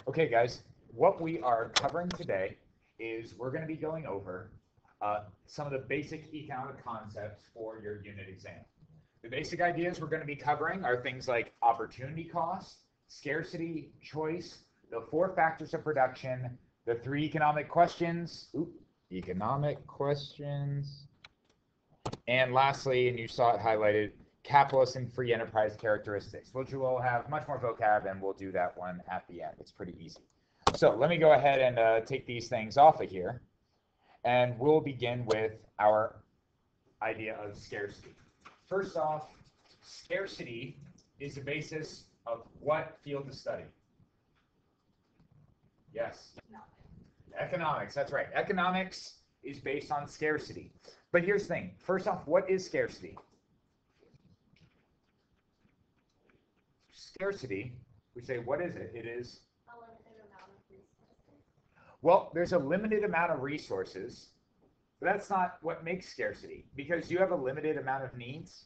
Okay, guys, what we are covering today is we're going to be going over some of the basic economic concepts for your unit exam. The basic ideas we're going to be covering are things like opportunity cost, scarcity, choice, the 4 factors of production, the 3 economic questions, and lastly, and you saw it highlighted, capitalist and free enterprise characteristics, which will have much more vocab, and we'll do that one at the end. It's pretty easy. So let me go ahead and take these things off of here, and we'll begin with our idea of scarcity. First off, scarcity is the basis of what field of study? Yes. Economics, that's right. Economics is based on scarcity. But here's the thing. First off, what is scarcity? Scarcity, we say, what is it? It is a limited amount of resources. Well, there's a limited amount of resources, but that's not what makes scarcity, because you have a limited amount of needs.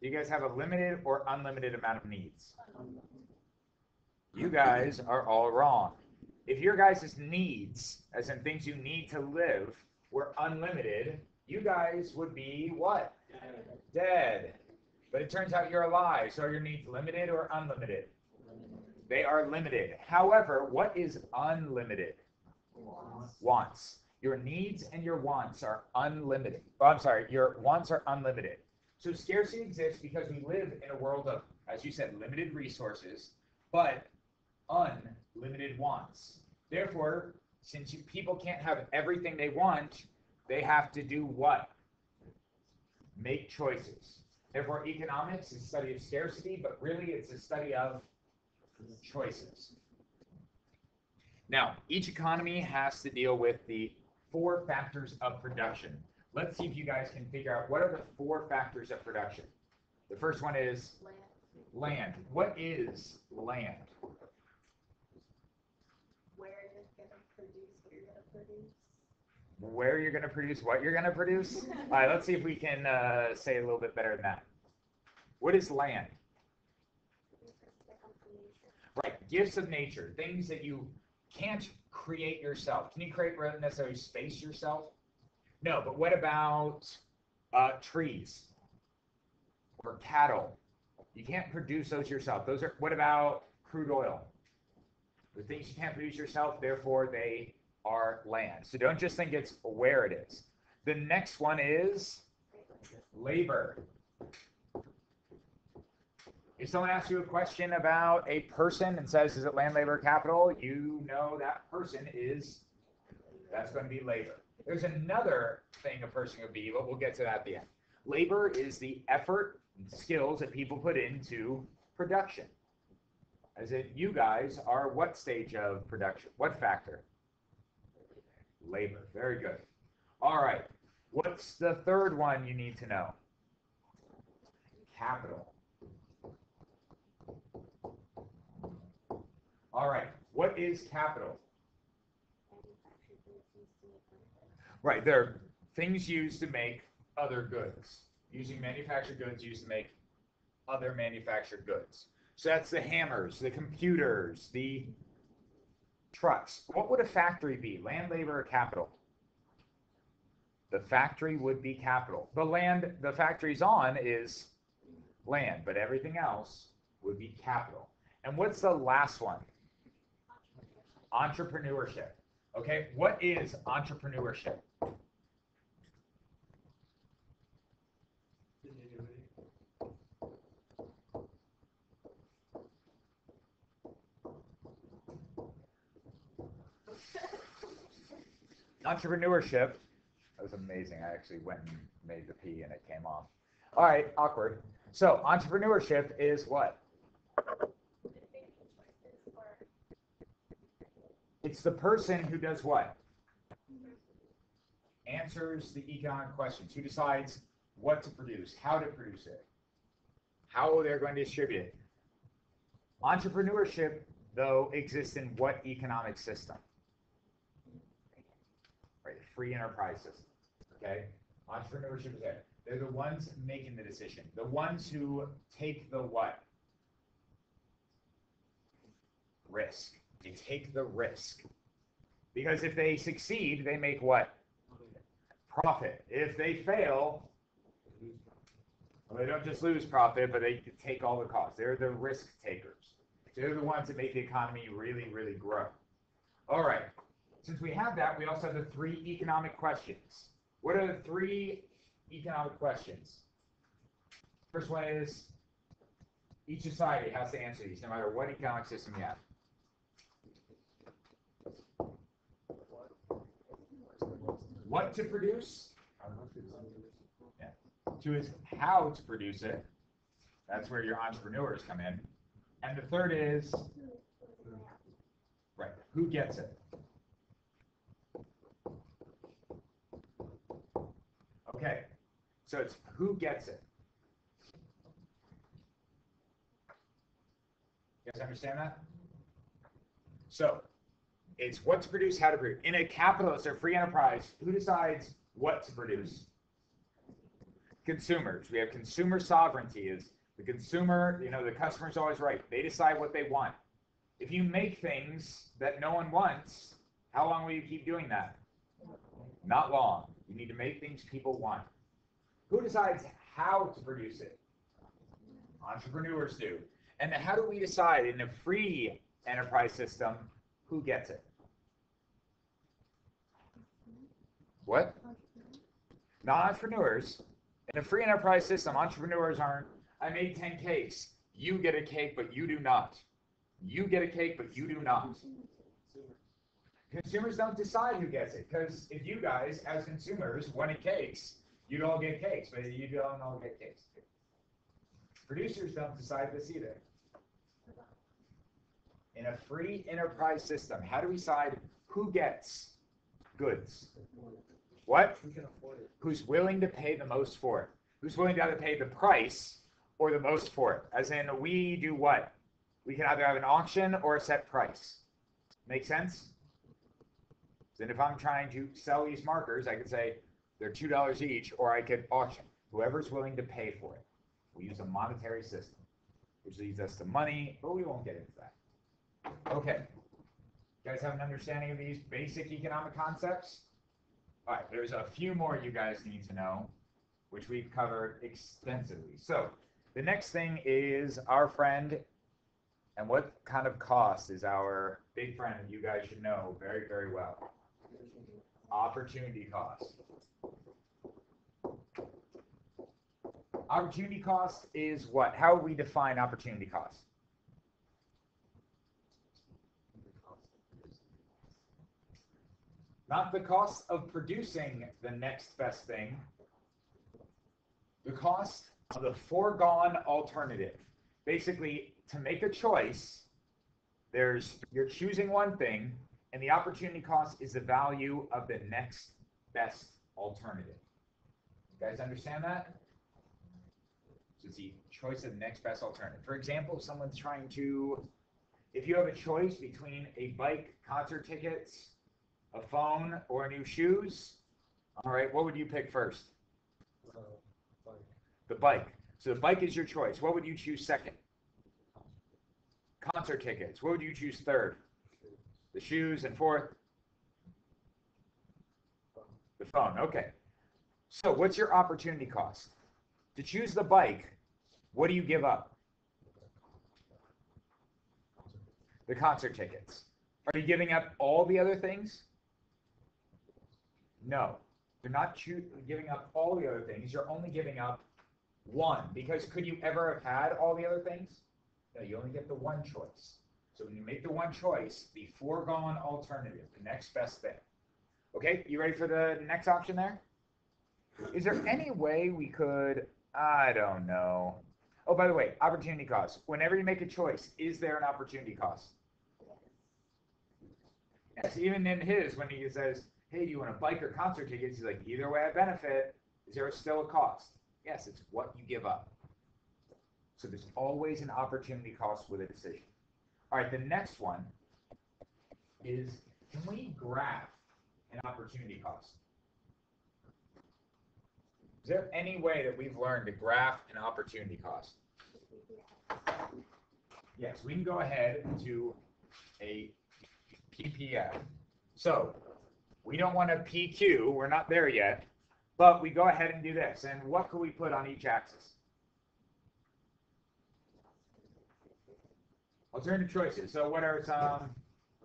Do you guys have a limited or unlimited amount of needs? You guys are all wrong. If your guys' needs, as in things you need to live, were unlimited, you guys would be what? Dead. But it turns out you're alive. So are your needs limited or unlimited? They are limited. However, what is unlimited? Wants. Your needs and your wants are unlimited. Oh, I'm sorry, your wants are unlimited. So scarcity exists because we live in a world of, as you said, limited resources, but unlimited wants. Therefore, since people can't have everything they want, they have to do what? Make choices. Therefore, economics is a study of scarcity, but really it's a study of choices. Now, each economy has to deal with the 4 factors of production. Let's see if you guys can figure out what are the 4 factors of production. The first one is land. What is land? Where you're going to produce what you're going to produce? All right, let's see if we can say a little bit better than that. What is land? Right, gifts of nature, things that you can't create yourself. Can you create rather than necessarily space yourself? No, but what about trees or cattle? You can't produce those yourself. Those are. What about crude oil? The things you can't produce yourself, therefore they are land. So don't just think it's where it is. The next one is labor. If someone asks you a question about a person and says, is it land, labor, or capital? You know that person is, that's going to be labor. There's another thing a person could be, but we'll get to that at the end. Labor is the effort and skills that people put into production. As in, you guys are what stage of production? What factor? Labor. Very good. All right. What's the third one you need to know? Capital. All right. What is capital? Right. They're things used to make other goods. Using manufactured goods used to make other manufactured goods. So that's the hammers, the computers, the trucks. What would a factory be? Land, labor, or capital? The factory would be capital. The land the factory's on is land, but everything else would be capital. And what's the last one? Entrepreneurship. Okay, what is entrepreneurship? Entrepreneurship, that was amazing. I actually went and made the P and it came off. All right, awkward. So entrepreneurship is what? It's the person who does what? Answers the economic questions. Who decides what to produce, how to produce it, how they're going to distribute it. Entrepreneurship, though, exists in what economic system? Right, free enterprise system. Okay? Entrepreneurship is there. They're the ones making the decision. The ones who take the what? Risk. They take the risk. Because if they succeed, they make what? Profit. If they fail, well, they don't just lose profit, but they take all the costs. They're the risk takers. They're the ones that make the economy really, really grow. All right. Since we have that, we also have the 3 economic questions. What are the 3 economic questions? First one is, each society has to answer these, no matter what economic system you have. What to produce? Yeah. 2 is how to produce it. That's where your entrepreneurs come in. And the 3rd is, right, who gets it? Okay, so it's who gets it. You guys understand that? So, it's what to produce, how to produce. In a capitalist or free enterprise, who decides what to produce? Consumers. We have consumer sovereignty. Is the consumer, the customer's always right. They decide what they want. If you make things that no one wants, how long will you keep doing that? Not long. You need to make things people want. Who decides how to produce it? Entrepreneurs do. And how do we decide in a free enterprise system who gets it? What? Not entrepreneurs. In a free enterprise system, entrepreneurs aren't, I made 10 cakes. You get a cake, but you do not. You get a cake, but you do not. Consumers don't decide who gets it, because if you guys, as consumers, wanted cakes, you'd all get cakes, but you don't all get cakes. Producers don't decide this either. In a free enterprise system, how do we decide who gets goods? What? Who can afford it? Who's willing to pay the most for it? Who's willing to either pay the price or the most for it? As in, we do what? We can either have an auction or a set price. Make sense? Then if I'm trying to sell these markers, I could say they're $2 each, or I could auction. Whoever's willing to pay for it. We use a monetary system, which leads us to money, but we won't get into that. Okay. You guys have an understanding of these basic economic concepts? All right, there's a few more you guys need to know, which we've covered extensively. So the next thing is our friend, and what kind of cost is our big friend that you guys should know very, very well? Opportunity cost. Opportunity cost is what? How we define opportunity cost? Not the cost of producing the next best thing, the cost of the foregone alternative. Basically, to make a choice, you're choosing one thing, and the opportunity cost is the value of the next best alternative. You guys understand that? So it's the choice of the next best alternative. For example, if someone's trying to, if you have a choice between a bike, concert tickets, a phone, or new shoes, all right, what would you pick first? Bike. The bike. So the bike is your choice. What would you choose second? Concert tickets. What would you choose third? The shoes, and fourth? The phone. Okay. So what's your opportunity cost? To choose the bike, what do you give up? The concert tickets. Are you giving up all the other things? No. You're not giving up all the other things. You're only giving up one. Because could you ever have had all the other things? No, you only get the one choice. So when you make the one choice, the foregone alternative, the next best thing. Okay, you ready for the next option there? Is there any way we could, I don't know. Oh, by the way, opportunity cost. Whenever you make a choice, is there an opportunity cost? Yes, even in his, when he says, hey, do you want a bike or concert tickets? He's like, either way I benefit. Is there still a cost? Yes, it's what you give up. So there's always an opportunity cost with a decision. All right, the next one is, can we graph an opportunity cost? Is there any way that we've learned to graph an opportunity cost? Yes, we can go ahead to a PPF. So we don't want a PQ, we're not there yet, but we go ahead and do this. And what could we put on each axis? Alternative choices. So what are some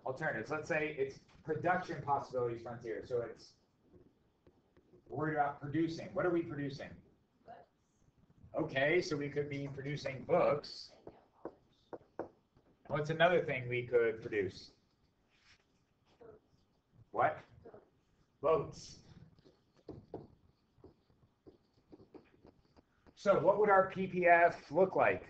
alternatives? Let's say it's production possibilities frontier. So it's worried about producing. What are we producing? Okay, so we could be producing books. What's another thing we could produce? What? Boats. So what would our PPF look like?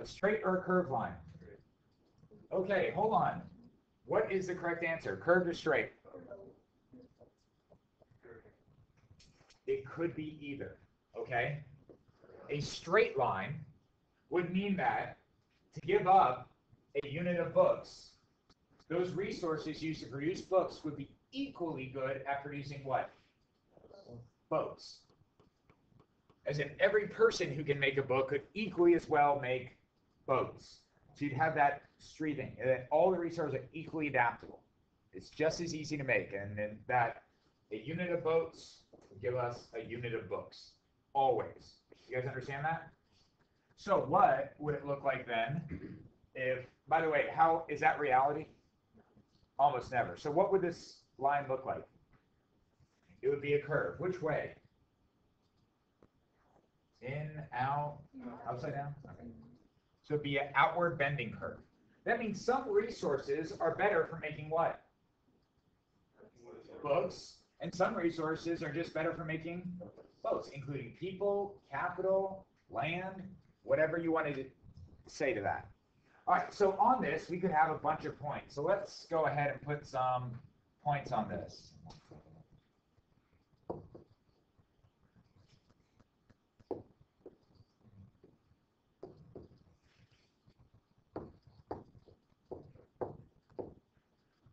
A straight or a curved line? Okay, hold on. What is the correct answer? Curved or straight? It could be either, okay? A straight line would mean that to give up a unit of books, those resources used to produce books would be equally good at producing what? Boats. As in every person who can make a book could equally as well make boats. So you'd have that streeting, and that all the resources are equally adaptable. It's just as easy to make, and then that a unit of boats would give us a unit of books, always. You guys understand that? So what would it look like then if, by the way, how is that reality? Almost never. So what would this line look like? It would be a curve. Which way? In, out, upside down? Okay. So it'd be an outward bending curve. That means some resources are better for making what? Books. And some resources are just better for making boats, including people, capital, land, whatever you wanted to say to that. All right, so on this, we could have a bunch of points. So let's go ahead and put some points on this.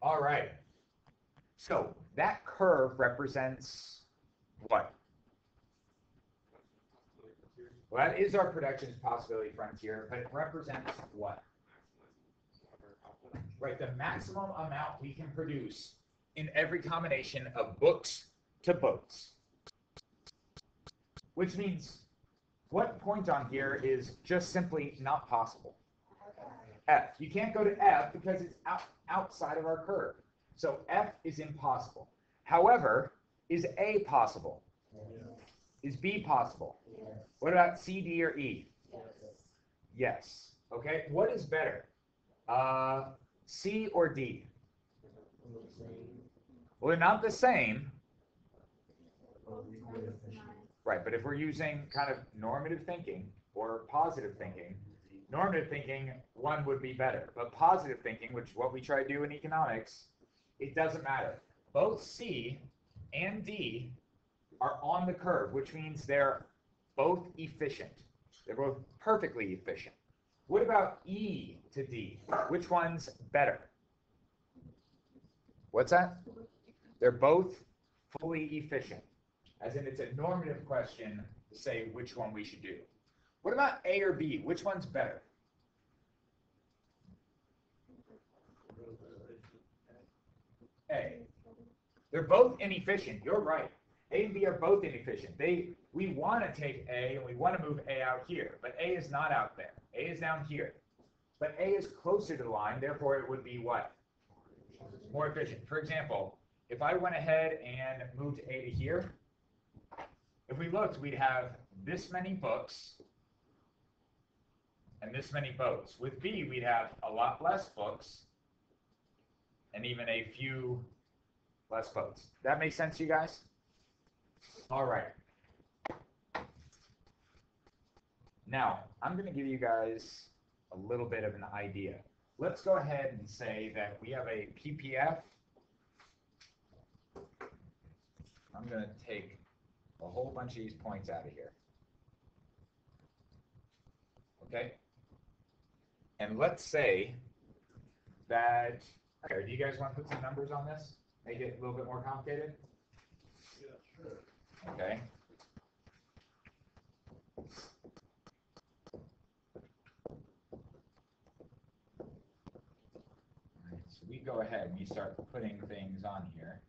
All right. So that curve represents what? Well, that is our production possibility frontier, but it represents what? Right, the maximum amount we can produce in every combination of books to boats. Which means what point on here is just simply not possible? F. You can't go to F because it's outside of our curve. So F is impossible. However, is A possible? Is B possible? What about C, D, or E? Yes. Okay. What is better? C or D? Well, they're not the same. Right, but if we're using kind of normative thinking or positive thinking, normative thinking, one would be better. But positive thinking, which is what we try to do in economics, it doesn't matter. Both C and D are on the curve, which means they're both efficient. They're both perfectly efficient. What about E to D? Which one's better? What's that? They're both fully efficient. As in, it's a normative question to say which one we should do. What about A or B? Which one's better? A. They're both inefficient. You're right. A and B are both inefficient. We want to take A and we want to move A out here, but A is not out there. A is down here. But A is closer to the line, therefore it would be what? More efficient. For example, if I went ahead and moved A to here, if we looked, we'd have this many books and this many boats. With B, we'd have a lot less books and even a few less boats. That makes sense to you guys? All right. Now, I'm going to give you guys a little bit of an idea. Let's go ahead and say that we have a PPF. I'm going to take a whole bunch of these points out of here. Okay? And let's say that, okay, do you guys want to put some numbers on this? Make it a little bit more complicated? Yeah, sure. Okay. go ahead and you start putting things on here.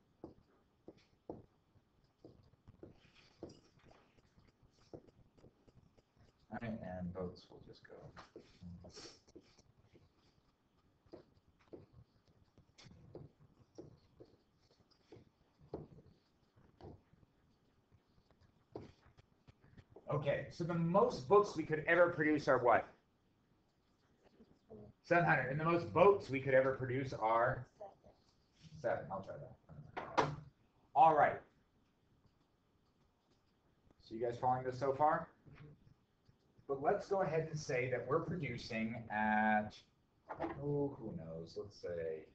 All right, and boats will just go. Okay, so the most books we could ever produce are what? 700. And the most boats we could ever produce are 7. I'll try that. All right. So you guys following this so far? But let's go ahead and say that we're producing at, oh, who knows? Let's say,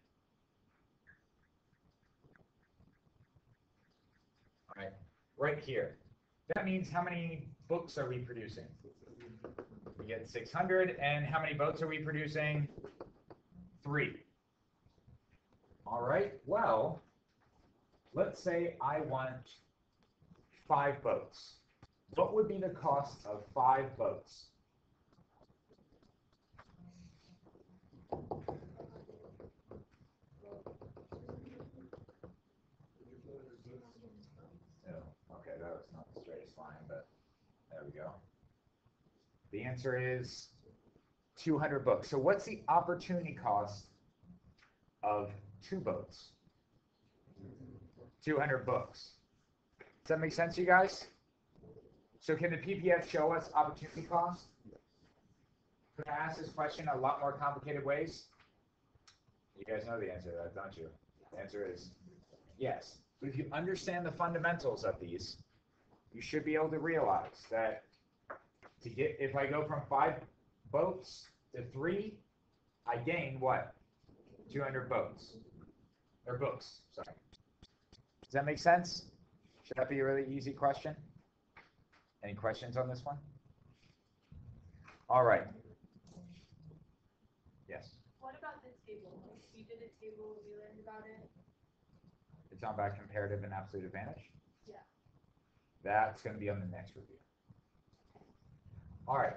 all right here. That means how many books are we producing? We get 600. And how many boats are we producing? 3. All right. Well, let's say I want 5 boats. What would be the cost of 5 boats? Oh, okay, that was not the straightest line, but there we go. The answer is 200 books. So what's the opportunity cost of 2 boats? 200 books. Does that make sense to you guys? So can the PPF show us opportunity cost? Could I ask this question a lot more complicated ways? You guys know the answer to that, don't you? The answer is yes. But if you understand the fundamentals of these, you should be able to realize that to get, if I go from 5 boats to 3, I gain what? 200 boats. Or books, sorry. Does that make sense? Should that be a really easy question? Any questions on this one? All right. Yes. What about the table? You did a table, we learned about it. It's on about comparative and absolute advantage? Yeah. That's going to be on the next review. All right.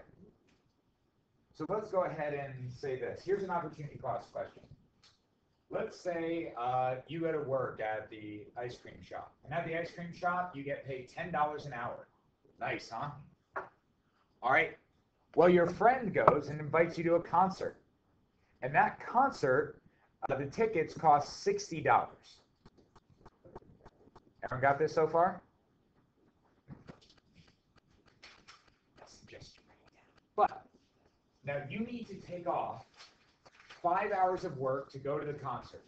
So let's go ahead and say this. Here's an opportunity cost question. Let's say you go to work at the ice cream shop. And at the ice cream shop, you get paid $10 an hour. Nice, huh? All right. Well, your friend goes and invites you to a concert. And that concert, the tickets cost $60. Everyone got this so far? But now you need to take off 5 hours of work to go to the concert.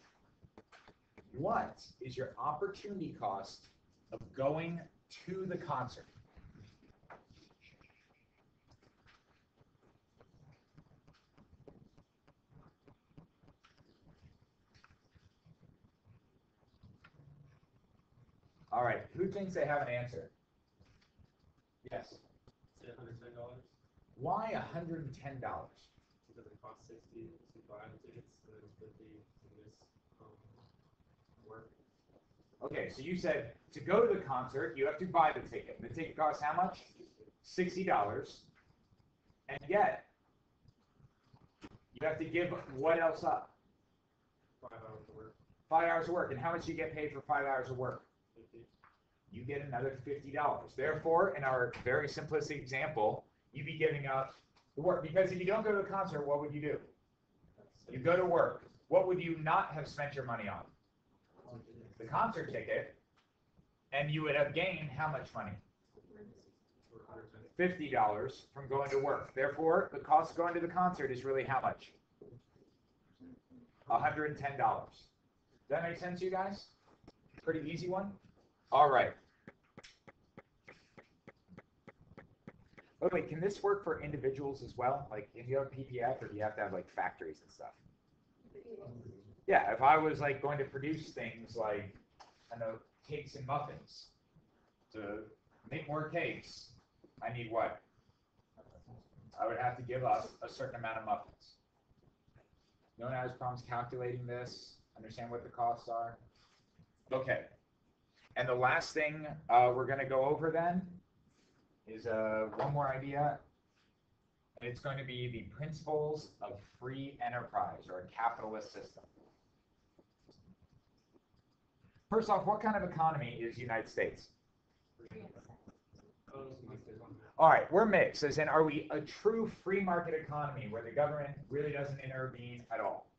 What is your opportunity cost of going to the concert? All right, who thinks they have an answer? Yes. Say $110. Why $110? Because it costs 60 to buy the tickets, and then 50 in this work. Okay, so you said to go to the concert, you have to buy the ticket. The ticket costs how much? $60. And yet, you have to give what else up? 5 hours of work. 5 hours of work. And how much do you get paid for 5 hours of work? 50. You get another $50. Therefore, in our very simplistic example, you'd be giving up the work. Because if you don't go to a concert, what would you do? You go to work. What would you not have spent your money on? The concert ticket. And you would have gained how much money? $50 from going to work. Therefore, the cost of going to the concert is really how much? $110. Does that make sense to you guys? Pretty easy one? All right. Oh, wait, can this work for individuals as well? Like, if you have PPF, or do you have to have, like, factories and stuff? Yeah, if I was, like, going to produce things like, I don't know, cakes and muffins. To make more cakes, I need what? I would have to give up a certain amount of muffins. No one has problems calculating this? Understand what the costs are? Okay. And the last thing we're going to go over then is one more idea. And it's going to be the principles of free enterprise, or a capitalist system. First off, what kind of economy is the United States? All right, we're mixed. As in, are we a true free market economy where the government really doesn't intervene at all?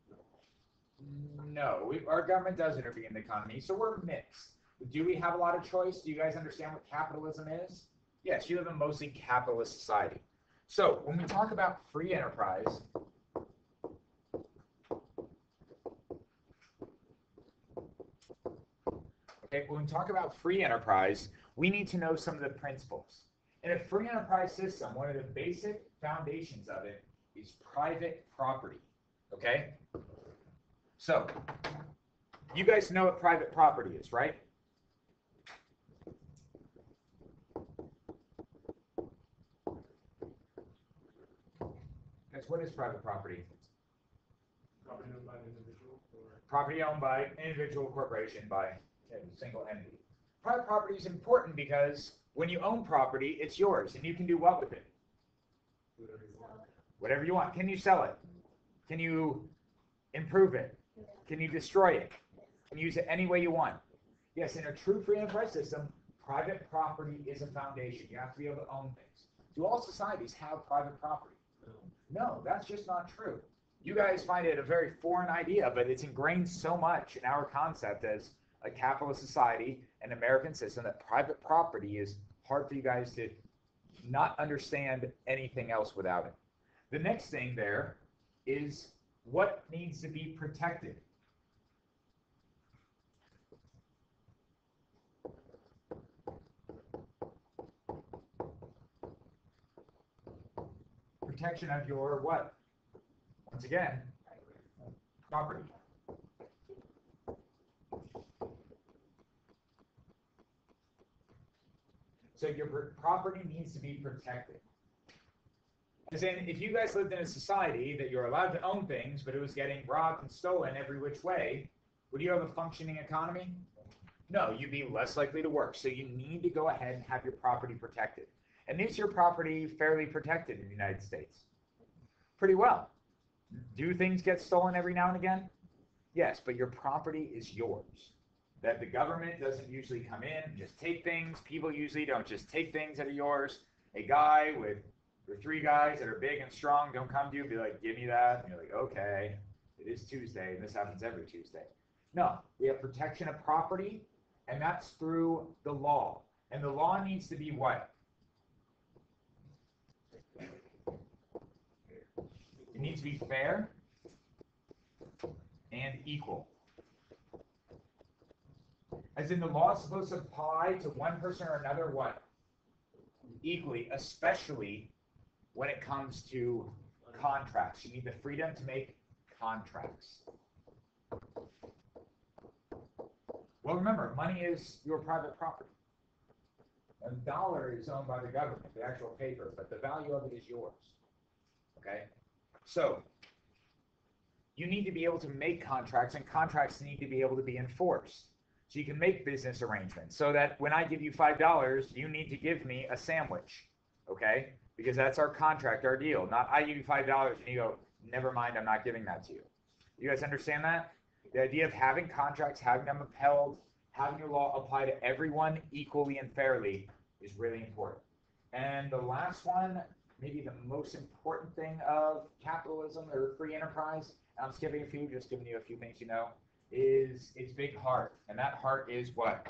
No, our government does intervene in the economy, so we're mixed. Do we have a lot of choice? Do you guys understand what capitalism is? Yes, you live in a mostly capitalist society. So when we talk about free enterprise, okay, when we talk about free enterprise, we need to know some of the principles. In a free enterprise system, one of the basic foundations of it is private property, okay? So, you guys know what private property is, right? Guys, what is private property? Property owned by an individual or Property owned by an individual corporation, by a single entity. Private property is important because when you own property, it's yours, and you can do what with it? whatever you want. Whatever you want. Can you sell it? Can you improve it? Can you destroy it? Can you use it any way you want? Yes, in a true free enterprise system, private property is a foundation. You have to be able to own things. Do all societies have private property? No, that's just not true. You guys find it a very foreign idea, but it's ingrained so much in our concept as a capitalist society, an American system, that private property is hard for you guys to not understand anything else without it. The next thing there is what needs to be protected. Protection of your what? Once again, property. So your property needs to be protected. As in, if you guys lived in a society that you're allowed to own things, but it was getting robbed and stolen every which way, would you have a functioning economy? No, you'd be less likely to work. So you need to go ahead and have your property protected. And is your property fairly protected in the United States? Pretty well. Do things get stolen every now and again? Yes, but your property is yours. That the government doesn't usually come in and just take things. People usually don't just take things that are yours. A guy with or 3 guys that are big and strong don't come to you and be like, give me that. And you're like, okay, it is Tuesday, and this happens every Tuesday. No, we have protection of property, and that's through the law. And the law needs to be what? It needs to be fair and equal. As in, the law is supposed to apply to one person or another what? Equally, especially when it comes to contracts. You need the freedom to make contracts. Well, remember, money is your private property. A dollar is owned by the government, the actual paper, but the value of it is yours. Okay? So, you need to be able to make contracts, and contracts need to be able to be enforced. So you can make business arrangements so that when I give you $5, you need to give me a sandwich, okay? Because that's our contract, our deal. Not I give you $5 and you go, never mind, I'm not giving that to you. You guys understand that? The idea of having contracts, having them upheld, having your law apply to everyone equally and fairly is really important. And the last one, maybe the most important thing of capitalism or free enterprise, and I'm skipping a few, just giving you a few things you know, is its big heart. And that heart is what?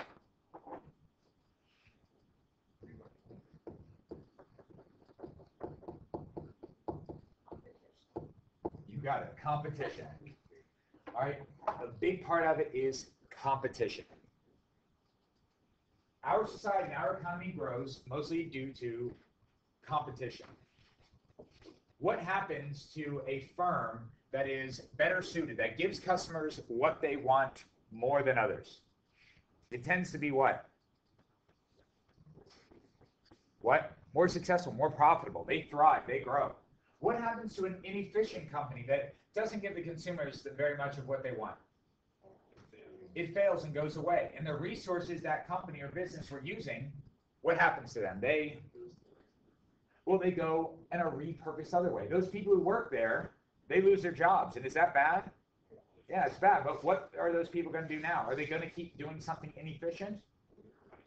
You got it, competition. All right, a big part of it is competition. Our society and our economy grows mostly due to competition. What happens to a firm that is better suited, that gives customers what they want more than others? It tends to be what? What? More successful, more profitable. They thrive, they grow. What happens to an inefficient company that doesn't give the consumers very much of what they want? It fails and goes away. And the resources that company or business were using, what happens to them? They go and are repurposed other way. Those people who work there, they lose their jobs. And is that bad? Yeah, it's bad, but what are those people going to do now? Are they going to keep doing something inefficient?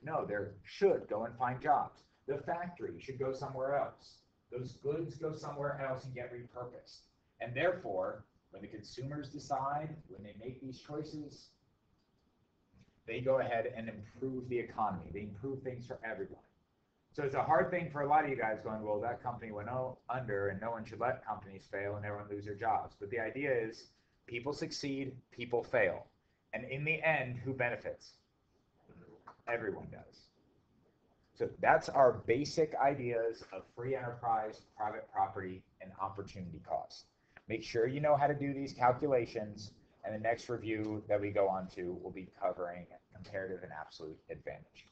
No, they should go and find jobs. The factory should go somewhere else. Those goods go somewhere else and get repurposed. And therefore, when the consumers decide, when they make these choices, they go ahead and improve the economy. They improve things for everyone. So it's a hard thing for a lot of you guys going, well, that company went under and no one should let companies fail and everyone lose their jobs. But the idea is people succeed, people fail. And in the end, who benefits? Everyone does. So that's our basic ideas of free enterprise, private property, and opportunity cost. Make sure you know how to do these calculations, and the next review that we go on to will be covering comparative and absolute advantage.